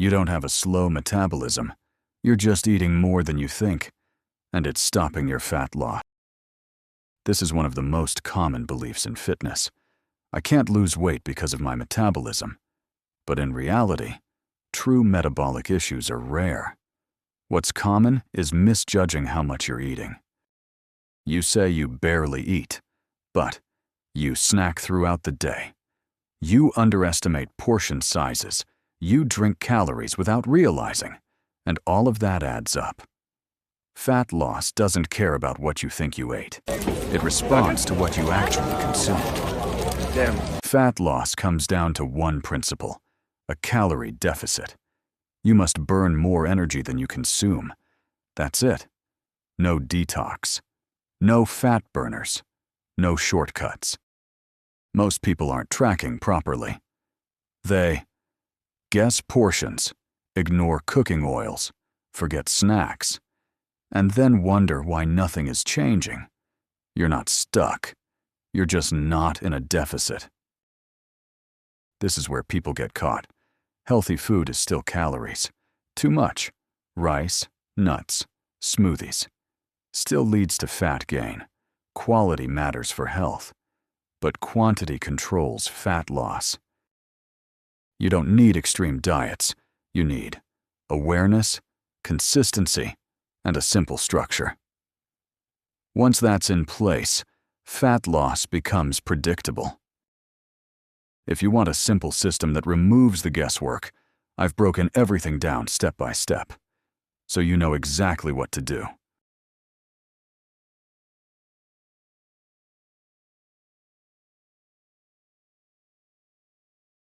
You don't have a slow metabolism. You're just eating more than you think, and it's stopping your fat loss. This is one of the most common beliefs in fitness. I can't lose weight because of my metabolism. But in reality, true metabolic issues are rare. What's common is misjudging how much you're eating. You say you barely eat, but you snack throughout the day. You underestimate portion sizes. You drink calories without realizing, and all of that adds up. Fat loss doesn't care about what you think you ate. It responds to what you actually consumed. Fat loss comes down to one principle: a calorie deficit. You must burn more energy than you consume. That's it. No detox. No fat burners. No shortcuts. Most people aren't tracking properly. They guess portions, ignore cooking oils, forget snacks, and then wonder why nothing is changing. You're not stuck. You're just not in a deficit. This is where people get caught. Healthy food is still calories. Too much. Rice, nuts, smoothies. Still leads to fat gain. Quality matters for health, but quantity controls fat loss. You don't need extreme diets. You need awareness, consistency, and a simple structure. Once that's in place, fat loss becomes predictable. If you want a simple system that removes the guesswork, I've broken everything down step by step, so you know exactly what to do.